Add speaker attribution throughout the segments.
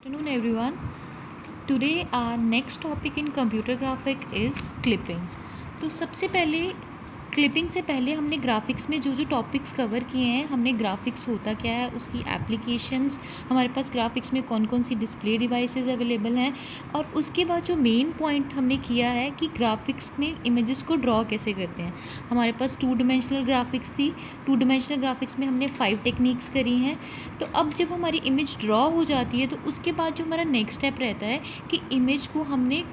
Speaker 1: Afternoon everyone. Today our next topic in computer graphic is clipping. तो सबसे पहले clipping से पहले हमने ग्राफिक्स में जो जो टॉपिक्स कवर किए हैं, हमने ग्राफिक्स होता क्या है, उसकी एप्लीकेशंस, हमारे पास ग्राफिक्स में कौन कौन सी डिस्प्ले डिवाइसेस अवेलेबल हैं, और उसके बाद जो मेन पॉइंट हमने किया है कि ग्राफिक्स में इमेजेस को ड्रॉ कैसे करते हैं। हमारे पास 2 डिमेंशनल ग्राफिक्स थी। 2 डिमेंशनल ग्राफिक्स में हमने 5 टेक्निक्स करी हैं। तो अब जब हमारी इमेज ड्रॉ हो जाती है तो उसके बाद जो हमारा नेक्स्ट स्टेप रहता है कि इमेज को हमने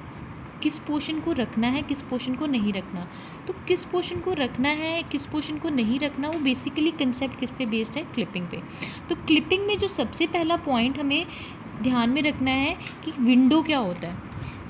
Speaker 1: किस पोर्शन को रखना है, किस पोर्शन को नहीं रखना। तो किस पोर्शन को रखना है, किस पोर्शन को नहीं रखना, वो बेसिकली कंसेप्ट किस पे बेस्ड है, क्लिपिंग पे। तो क्लिपिंग में जो सबसे पहला पॉइंट हमें ध्यान में रखना है कि विंडो क्या होता है।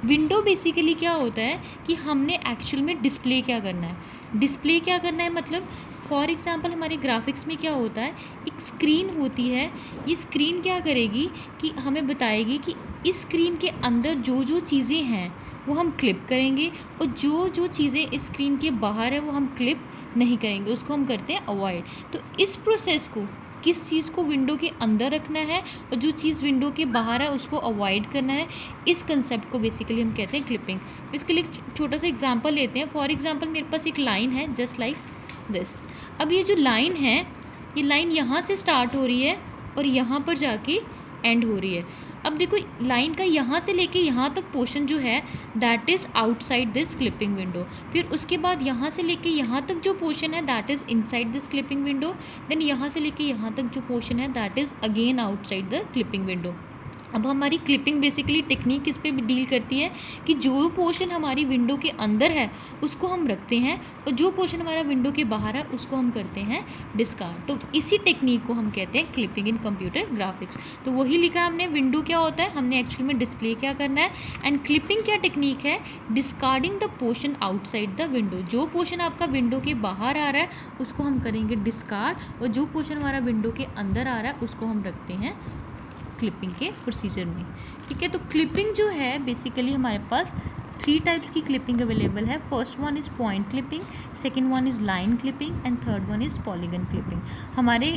Speaker 1: विंडो बेसिकली क्या होता है कि हमने एक्चुअल में डिस्प्ले क्या करना है। डिस्प्ले क्या करना है मतलब फॉर एग्ज़ाम्पल हमारे ग्राफिक्स में क्या होता है, एक स्क्रीन होती है। ये स्क्रीन क्या करेगी कि हमें बताएगी कि इस स्क्रीन के अंदर जो जो चीज़ें हैं वो हम क्लिप करेंगे, और जो जो चीज़ें इस स्क्रीन के बाहर है वो हम क्लिप नहीं करेंगे, उसको हम करते हैं अवॉइड। तो इस प्रोसेस को, किस चीज़ को विंडो के अंदर रखना है और जो चीज़ विंडो के बाहर है उसको अवॉइड करना है, इस कंसेप्ट को बेसिकली हम कहते हैं क्लिपिंग। इसके लिए एक छोटा सा एग्जांपल लेते हैं। फॉर एग्जांपल मेरे पास एक लाइन है जस्ट लाइक दिस। अब ये जो लाइन है, ये लाइन यहाँ से स्टार्ट हो रही है और यहाँ पर जाके एंड हो रही है। अब देखो लाइन का यहाँ से लेके यहाँ तक पोर्शन जो है that is outside this clipping window. फिर उसके बाद यहाँ से लेके यहाँ तक जो पोर्शन है that is inside this clipping window. Then यहाँ से लेके यहाँ तक जो पोर्शन है that is again outside the clipping window. अब हमारी क्लिपिंग बेसिकली टेक्निक किस पे डील करती है कि जो पोर्शन हमारी विंडो के अंदर है उसको हम रखते हैं, और जो पोर्शन हमारा विंडो के बाहर है उसको हम करते हैं डिस्कार्ड। तो इसी टेक्निक को हम कहते हैं क्लिपिंग इन कंप्यूटर ग्राफिक्स। तो वही लिखा है हमने, विंडो क्या होता है, हमने एक्चुअल में डिस्प्ले क्या करना है, एंड क्लिपिंग क्या टेक्निक है, discarding the portion outside the window. जो पोर्शन आपका विंडो के बाहर आ रहा है उसको हम करेंगे डिस्कार्ड, और जो पोर्शन हमारा विंडो के अंदर आ रहा है उसको हम रखते हैं क्लिपिंग के प्रोसीजर में। ठीक है, तो क्लिपिंग जो है बेसिकली हमारे पास 3 टाइप्स की क्लिपिंग अवेलेबल है। First one is point clipping, second one is line clipping, and third one is polygon clipping. हमारे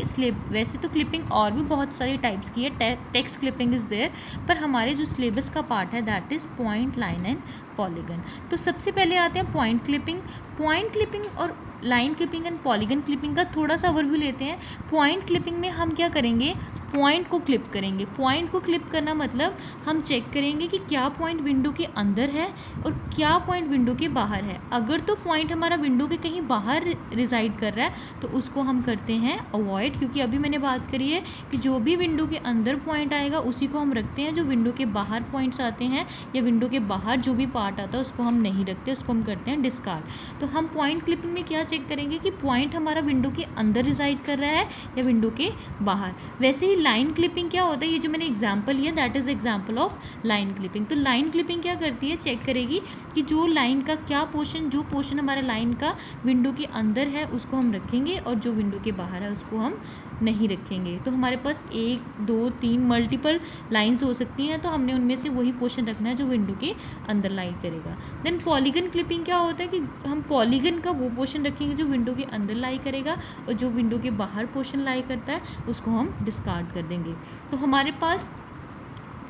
Speaker 1: वैसे तो क्लिपिंग और भी बहुत सारी टाइप्स की है, टेक्स्ट क्लिपिंग इज़ देयर, पर हमारे जो सिलेबस का पार्ट है that is point, line and polygon. तो सबसे पहले आते हैं पॉइंट क्लिपिंग। पॉइंट क्लिपिंग और line clipping and polygon clipping का थोड़ा सा ओवरव्यू लेते हैं। पॉइंट क्लिपिंग में हम क्या करेंगे, पॉइंट को क्लिप करेंगे। पॉइंट को क्लिप करना मतलब हम चेक करेंगे कि क्या पॉइंट विंडो के अंदर है और क्या पॉइंट विंडो के बाहर है। अगर तो पॉइंट हमारा विंडो के कहीं बाहर रिजाइड कर रहा है तो उसको हम करते हैं अवॉइड, क्योंकि अभी मैंने बात करी है कि जो भी विंडो के अंदर पॉइंट आएगा उसी को हम रखते हैं। जो विंडो के बाहर पॉइंट्स आते हैं या विंडो के बाहर जो भी पार्ट आता है उसको हम नहीं रखते, उसको हम करते हैं डिस्कार्ड। तो हम पॉइंट क्लिपिंग में क्या चेक करेंगे कि पॉइंट हमारा विंडो के अंदर रिजाइड कर रहा है या विंडो के बाहर। वैसे ही लाइन क्लिपिंग क्या होता है, ये जो मैंने एग्जांपल लिया that is example of line clipping. तो लाइन क्लिपिंग क्या करती है, चेक करेगी कि जो लाइन का क्या पोर्शन, जो पोर्शन हमारा लाइन का विंडो के अंदर है उसको हम रखेंगे, और जो विंडो के बाहर है उसको हम नहीं रखेंगे। तो हमारे पास 1 2 3 मल्टीपल लाइंस हो सकती हैं, तो हमने उनमें से वही पोर्शन रखना है जो विंडो के अंदर लाई करेगा। देन पॉलीगन क्लिपिंग क्या होता है कि हम पॉलीगन का वो पोर्शन रखेंगे जो विंडो के अंदर लाई करेगा, और जो विंडो के बाहर पोर्शन लाई करता है उसको हम डिस्कार्ड कर देंगे। तो हमारे पास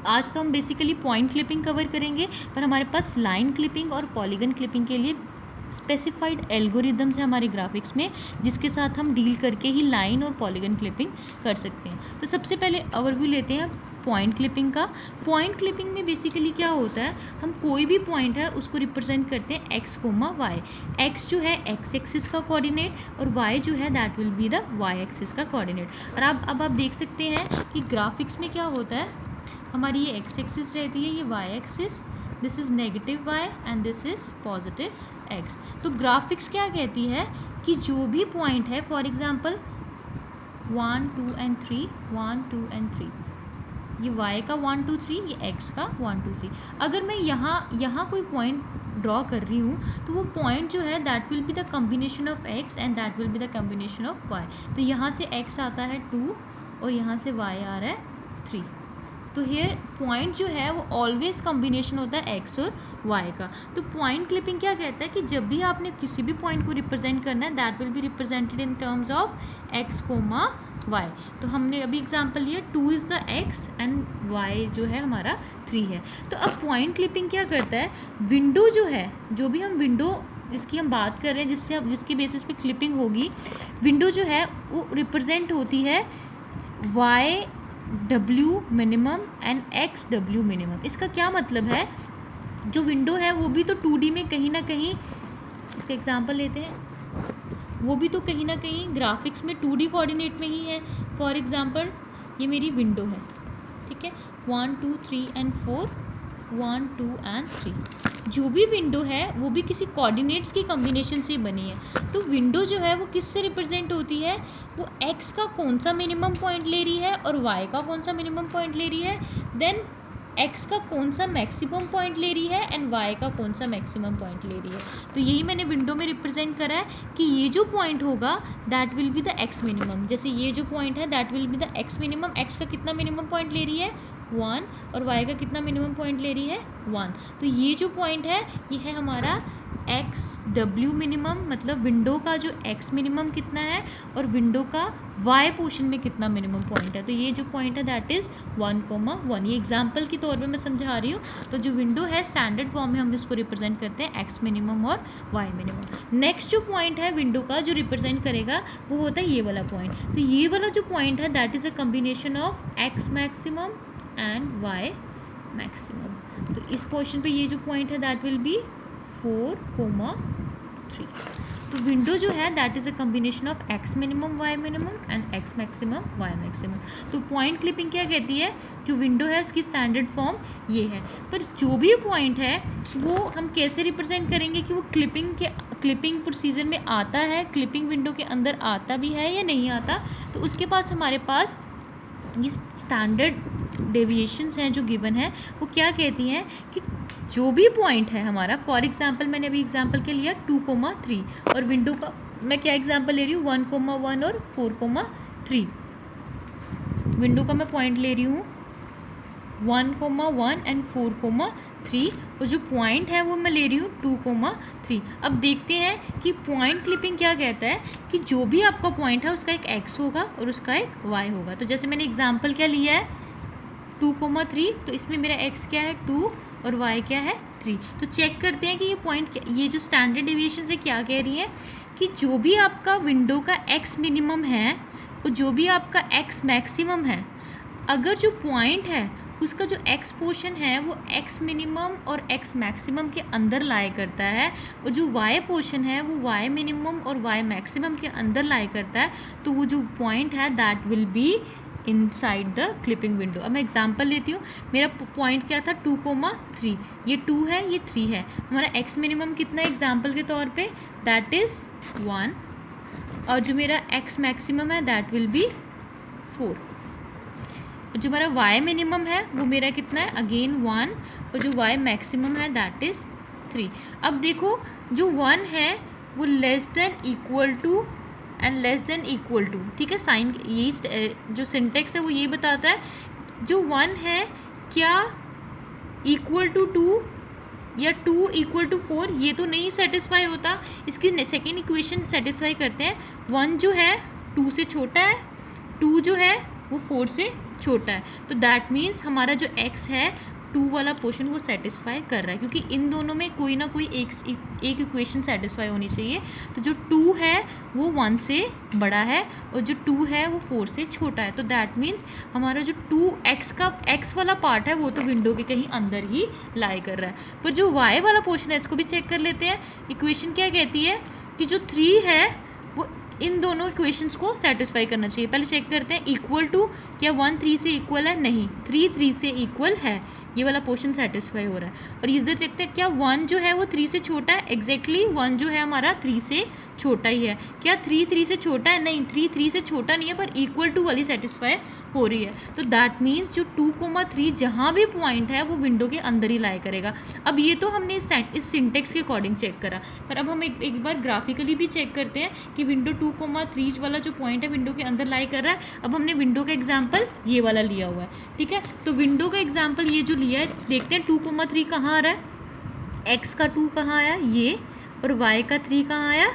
Speaker 1: आज तो हम बेसिकली पॉइंट क्लिपिंग कवर करेंगे, पर हमारे पास लाइन क्लिपिंग और पॉलीगन क्लिपिंग के लिए स्पेसिफाइड एल्गोरिदम्स है हमारे ग्राफिक्स में, जिसके साथ हम डील करके ही लाइन और पॉलीगन क्लिपिंग कर सकते हैं। तो सबसे पहले ओवरव्यू लेते हैं पॉइंट क्लिपिंग का। पॉइंट क्लिपिंग में बेसिकली क्या होता है, हम कोई भी पॉइंट है उसको रिप्रेजेंट करते हैं एक्स कोमा वाई। एक्स जो है एक्स एक्सिस का कोऑर्डिनेट, और वाई जो है that will be the Y axis का कोऑर्डिनेट। और अब आप देख सकते हैं कि ग्राफिक्स में क्या होता है, हमारी ये एक्स एक्सिस रहती है, ये Y axis, this is negative Y and this is positive X. तो ग्राफिक्स क्या कहती है कि जो भी पॉइंट है, फॉर एग्जांपल 1 2 एंड 3, 1 2 एंड 3, ये y का 1 2 3, ये x का 1 2 3। अगर मैं यहाँ कोई पॉइंट ड्रॉ कर रही हूँ तो वो पॉइंट जो है that will be the combination of x and that will be the combination of y। तो यहाँ से x आता है 2 और यहाँ से y आ रहा है 3। तो हेयर पॉइंट जो है वो ऑलवेज कॉम्बिनेशन होता है एक्स और वाई का। तो पॉइंट क्लिपिंग क्या कहता है कि जब भी आपने किसी भी पॉइंट को रिप्रेजेंट करना है that will be represented in terms of X comma Y. तो हमने अभी एग्जांपल लिया 2 is the X and Y जो है हमारा 3 है। तो अब पॉइंट क्लिपिंग क्या करता है, विंडो जो है, जो भी हम विंडो जिसकी हम बात कर रहे हैं, जिसके बेसिस पे क्लिपिंग होगी, विंडो जो है वो रिप्रेजेंट होती है Y W minimum and X W minimum. इसका क्या मतलब है, जो विंडो है वो भी तो 2D में कहीं ना कहीं, इसका एग्जांपल लेते हैं, वो भी तो कहीं ना कहीं ग्राफिक्स में 2D कोऑर्डिनेट में ही है। फॉर एग्जांपल ये मेरी विंडो है, ठीक है, 1 2 3 एंड 4, 1 2 एंड 3। जो भी विंडो है वो भी किसी कोऑर्डिनेट्स की कॉम्बिनेशन से बनी है। तो विंडो जो है वो किससे रिप्रेजेंट होती है, वो एक्स का कौन सा मिनिमम पॉइंट ले रही है और वाई का कौन सा मिनिमम पॉइंट ले रही है, देन एक्स का कौन सा मैक्सिमम पॉइंट ले रही है एंड वाई का कौन सा मैक्सिमम पॉइंट ले रही है। तो यही मैंने विंडो में रिप्रेजेंट करा है कि ये जो पॉइंट होगा that will be the x minimum. जैसे ये जो पॉइंट है that will be the x minimum, x का कितना मिनिमम पॉइंट ले रही है 1 और वाई का कितना मिनिमम पॉइंट ले रही है 1। तो ये जो पॉइंट है ये है हमारा एक्स डब्ल्यू मिनिमम, मतलब विंडो का जो एक्स मिनिमम कितना है और विंडो का वाई पोर्शन में कितना मिनिमम पॉइंट है। तो ये जो पॉइंट है दैट इज़ 1,1। ये एग्जांपल के तौर पे मैं समझा रही हूँ। तो जो विंडो है स्टैंडर्ड फॉर्म में हम इसको रिप्रेजेंट करते हैं एक्स मिनिमम और वाई मिनिमम। नेक्स्ट जो पॉइंट है विंडो का जो रिप्रेजेंट करेगा वो होता है ये वाला पॉइंट। तो ये वाला जो पॉइंट है that is a combination of X maximum and Y maximum. तो इस पोर्शन पे ये जो पॉइंट है दैट विल बी 4,3। तो विंडो जो है that is a combination of X minimum Y minimum and X maximum Y maximum. तो पॉइंट क्लिपिंग क्या कहती है, जो विंडो है उसकी स्टैंडर्ड फॉर्म ये है। पर जो भी पॉइंट है वो हम कैसे रिप्रेजेंट करेंगे कि वो क्लिपिंग प्रोसीजर में आता है, क्लिपिंग विंडो के अंदर आता भी है या नहीं आता। तो उसके पास हमारे पास ये स्टैंडर्ड डेविएशंस हैं जो गिवन है, वो क्या कहती हैं कि जो भी पॉइंट है हमारा, फॉर एग्जांपल मैंने अभी एग्जांपल के लिया 2,3 और विंडो का मैं क्या एग्जांपल ले रही हूँ 1,1 और 4,3। विंडो का मैं पॉइंट ले रही हूँ 1,1 एंड 4,3 और जो पॉइंट है वो मैं ले रही हूँ 2,3। अब देखते हैं कि पॉइंट क्लिपिंग क्या कहता है कि जो भी आपका पॉइंट है उसका एक एक्स होगा और उसका एक वाई होगा। तो जैसे मैंने एग्जांपल क्या लिया है 2,3, तो इसमें मेरा एक्स क्या है 2 और वाई क्या है 3। तो चेक करते हैं कि ये पॉइंट, ये जो स्टैंडर्ड डेविएशन है क्या कह रही है कि जो भी आपका विंडो का एक्स मिनिमम है और जो भी आपका एक्स मैक्सिमम है, अगर जो पॉइंट है उसका जो एक्स पोर्शन है वो एक्स मिनिमम और एक्स मैक्सिमम के अंदर लाई करता है और जो वाई पोर्शन है वो वाई मिनिमम और वाई मैक्सिमम के अंदर लाई करता है, तो वो जो पॉइंट है that will be inside the clipping window. अब मैं एग्जांपल लेती हूँ, मेरा पॉइंट क्या था 2,3, ये 2 है ये 3 है, हमारा एक्स मिनिमम कितना है एग्जांपल के तौर पे दैट इज़ 1 और जो मेरा एक्स मैक्सिमम है दैट विल बी 4। जो हमारा वाई मिनिमम है वो मेरा कितना है अगेन 1 और जो वाई मैक्सिमम है दैट इज़ 3। अब देखो जो 1 है वो less than equal to and less than equal to, ठीक है, साइन यही जो सिंटेक्स है वो यही बताता है। जो 1 है क्या इक्वल टू 2 या 2 इक्वल टू 4, ये तो नहीं सेटिस्फाई होता। इसकी सेकेंड इक्वेशन सेटिस्फाई करते हैं, 1 जो है 2 से छोटा है, 2 जो है वो 4 से छोटा है। तो दैट मीन्स हमारा जो x है 2 वाला पोर्शन वो सेटिस्फाई कर रहा है, क्योंकि इन दोनों में कोई ना कोई एक इक्वेशन सेटिस्फाई होनी चाहिए। तो जो 2 है वो 1 से बड़ा है और जो 2 है वो 4 से छोटा है। तो दैट मीन्स हमारा जो 2x का x वाला पार्ट है वो तो विंडो के कहीं अंदर ही लाई कर रहा है। पर जो y वाला पोर्शन है इसको भी चेक कर लेते हैं। इक्वेशन क्या कहती है कि जो 3 है वो इन दोनों इक्वेशंस को सेटिस्फाई करना चाहिए। पहले चेक करते हैं इक्वल टू, क्या 1 3 से इक्वल है, नहीं 3 3 से इक्वल है, ये वाला पोर्शन सेटिस्फाई हो रहा है। और इधर देखते हैं क्या 1 जो है वो 3 से छोटा है, एग्जैक्टली 1 जो है हमारा 3 से छोटा ही है। क्या 3 3 से छोटा है, नहीं 3 3 से छोटा नहीं है, पर इक्वल टू वाली सेटिस्फाई हो रही है। तो दैट मीन्स जो 2,3 जहाँ भी पॉइंट है वो विंडो के अंदर ही लाई करेगा। अब ये तो हमने इस सिंटेक्स के अकॉर्डिंग चेक करा, पर अब हम एक बार ग्राफिकली भी चेक करते हैं कि विंडो 2,3 वाला जो पॉइंट है विंडो के अंदर लाई कर रहा है। अब हमने विंडो का एग्जाम्पल ये वाला लिया हुआ है, ठीक है। तो विंडो का एग्जाम्पल ये जो लिया है, देखते हैं 2,3 कहाँ आ रहा है, एक्स का 2 कहाँ आया ये, और वाई का 3 कहाँ आया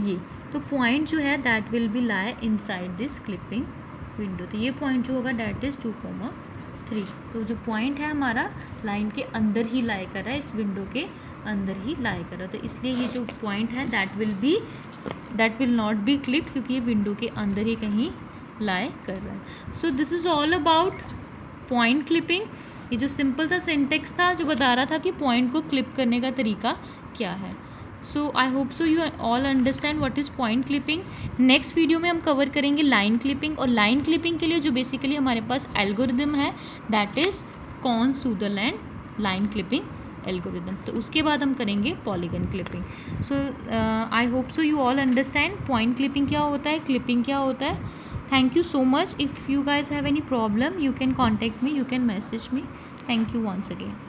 Speaker 1: ये। तो पॉइंट जो है that will B lie inside this clipping window. तो ये पॉइंट जो होगा दैट इज़ 2,3। तो जो पॉइंट है हमारा लाइन के अंदर ही लाई कर रहा है, इस विंडो के अंदर ही लाई कर रहा है। तो इसलिए ये जो पॉइंट है that will not be clipped, क्योंकि ये विंडो के अंदर ही कहीं लाई कर रहा है। So this is all about point clipping. ये जो सिंपल सा सिंटेक्स था जो बता रहा था कि पॉइंट को क्लिप करने का तरीका क्या है। So I hope so you all understand what is point clipping. Next video में हम कवर करेंगे लाइन क्लिपिंग, और लाइन क्लिपिंग के लिए जो बेसिकली हमारे पास एल्गोरिदम है that is Cohen Sutherland line clipping algorithm. तो उसके बाद हम करेंगे polygon clipping. So I hope so you all understand point clipping क्या होता है, क्लिपिंग क्या होता है। Thank you so much. If you guys have any problem, you can contact me, you can message me. Thank you once again.